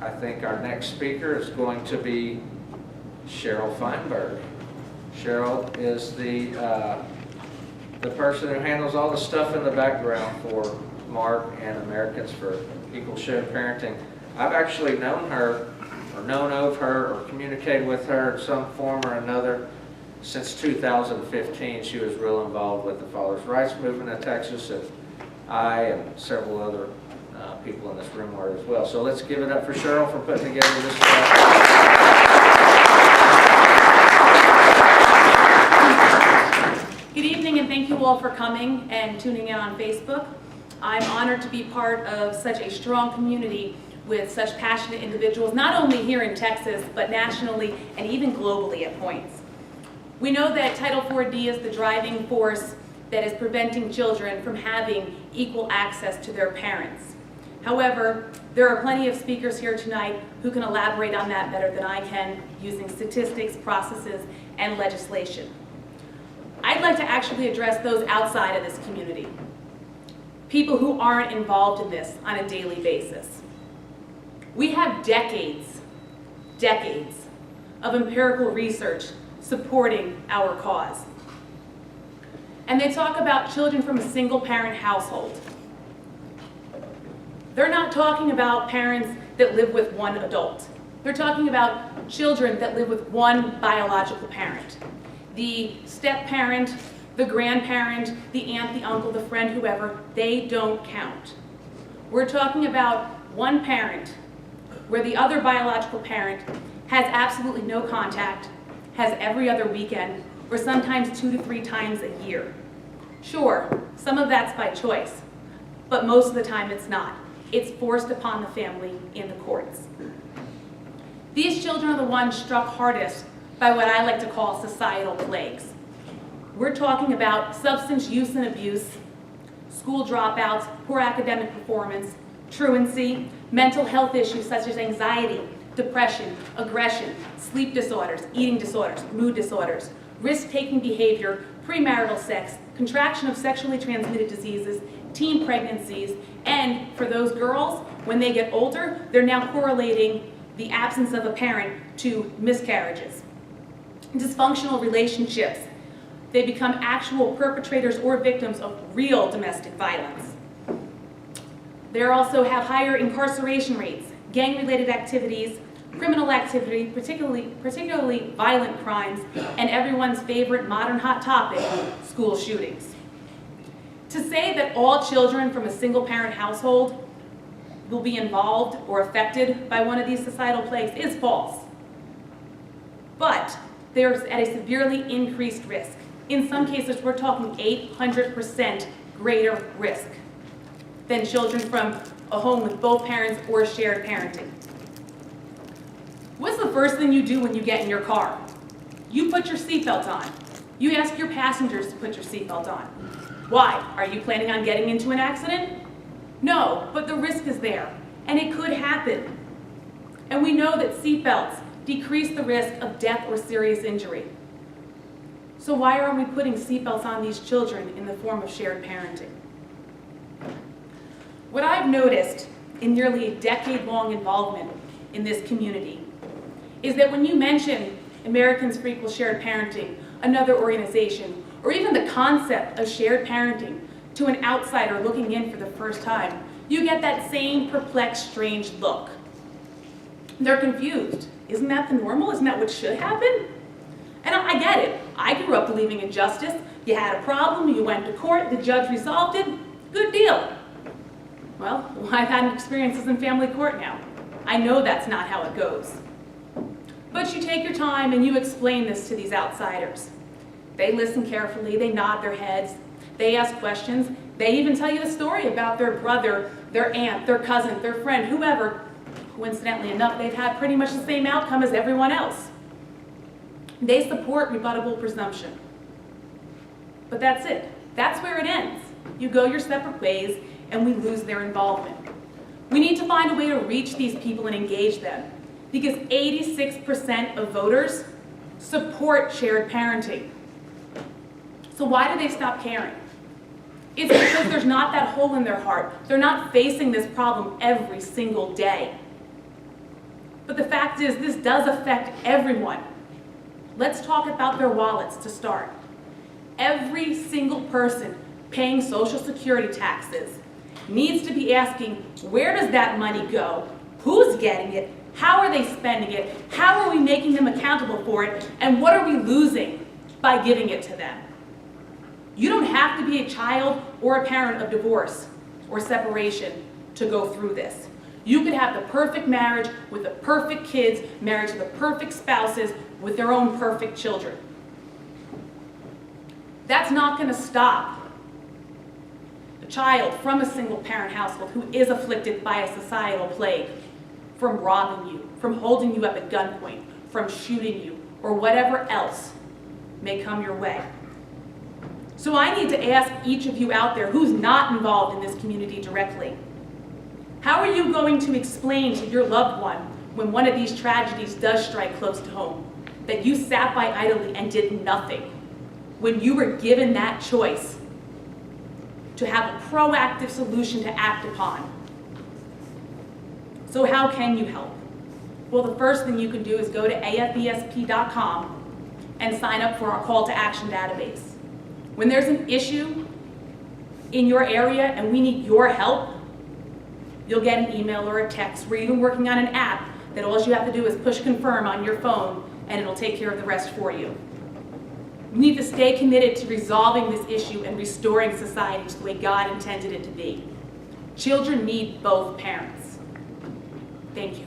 I think our next speaker is going to be Cheryl Feinberg. Cheryl is the person who handles all the stuff in the background for Mark and Americans for Equal Shared Parenting. I've actually known her, or known of her, or communicated with her in some form or another since 2015. She was real involved with the Fathers' Rights Movement in Texas, and I and several other people in this room are as well. So let's give it up for Cheryl for putting together this. Good evening, and thank you all for coming and tuning in on Facebook. I'm honored to be part of such a strong community with such passionate individuals, not only here in Texas, but nationally and even globally at points. We know that Title IV-D is the driving force that is preventing children from having equal access to their parents. However, there are plenty of speakers here tonight who can elaborate on that better than I can using statistics, processes, and legislation. I'd like to actually address those outside of this community, people who aren't involved in this on a daily basis. We have decades of empirical research supporting our cause. And they talk about children from a single-parent household. They're not talking about parents that live with one adult. They're talking about children that live with one biological parent. The step-parent, the grandparent, the aunt, the uncle, the friend, whoever, they don't count. We're talking about one parent where the other biological parent has absolutely no contact, has every other weekend, or sometimes 2 to 3 times a year. Sure, some of that's by choice, but most of the time it's not. It's forced upon the family in the courts. These children are the ones struck hardest by what I like to call societal plagues. We're talking about substance use and abuse, school dropouts, poor academic performance, truancy, mental health issues such as anxiety, depression, aggression, sleep disorders, eating disorders, mood disorders, risk-taking behavior, premarital sex, contraction of sexually transmitted diseases, teen pregnancies, and for those girls, when they get older, they're now correlating the absence of a parent to miscarriages. Dysfunctional relationships. They become actual perpetrators or victims of real domestic violence. They also have higher incarceration rates, gang-related activities, criminal activity, particularly violent crimes, and everyone's favorite modern hot topic, school shootings. To say that all children from a single-parent household will be involved or affected by one of these societal plagues is false. But they're at a severely increased risk. In some cases, we're talking 800% greater risk than children from a home with both parents or shared parenting. What's the first thing you do when you get in your car? You put your seatbelt on. You ask your passengers to put your seatbelt on. Why? Are you planning on getting into an accident? No, but the risk is there, and it could happen. And we know that seatbelts decrease the risk of death or serious injury. So why aren't we putting seatbelts on these children in the form of shared parenting? What I've noticed in nearly a decade-long involvement in this community is that when you mention Americans for Equal Shared Parenting, another organization, or even the concept of shared parenting to an outsider looking in for the first time, you get that same perplexed, strange look. They're confused. Isn't that the normal? Isn't that what should happen? And I get it. I grew up believing in justice. You had a problem, you went to court, the judge resolved it, good deal. Well, I've had experiences in family court now. I know that's not how it goes. But you take your time and you explain this to these outsiders. They listen carefully, they nod their heads, they ask questions, they even tell you the story about their brother, their aunt, their cousin, their friend, whoever. Coincidentally enough, they've had pretty much the same outcome as everyone else. They support rebuttable presumption. But that's it. That's where it ends. You go your separate ways and we lose their involvement. We need to find a way to reach these people and engage them, because 86% of voters support shared parenting. So why do they stop caring? It's because there's not that hole in their heart. They're not facing this problem every single day. fact is, this does affect everyone. Let's talk about their wallets to start. Every single person paying Social Security taxes needs to be asking, where does that money go? Who's getting it? How are they spending it? How are we making them accountable for it? And what are we losing by giving it to them? You don't have to be a child or a parent of divorce or separation to go through this. You could have the perfect marriage with the perfect kids, married to the perfect spouses with their own perfect children. That's not going to stop a child from a single parent household who is afflicted by a societal plague from robbing you, from holding you up at gunpoint, from shooting you, or whatever else may come your way. So I need to ask each of you out there who's not involved in this community directly, how are you going to explain to your loved one when one of these tragedies does strike close to home, that you sat by idly and did nothing when you were given that choice to have a proactive solution to act upon? So how can you help? Well, the first thing you can do is go to afesp.com and sign up for our call to action database. When there's an issue in your area and we need your help, you'll get an email or a text. We're even working on an app that all you have to do is push confirm on your phone and it'll take care of the rest for you. We need to stay committed to resolving this issue and restoring society to the way God intended it to be. Children need both parents. Thank you.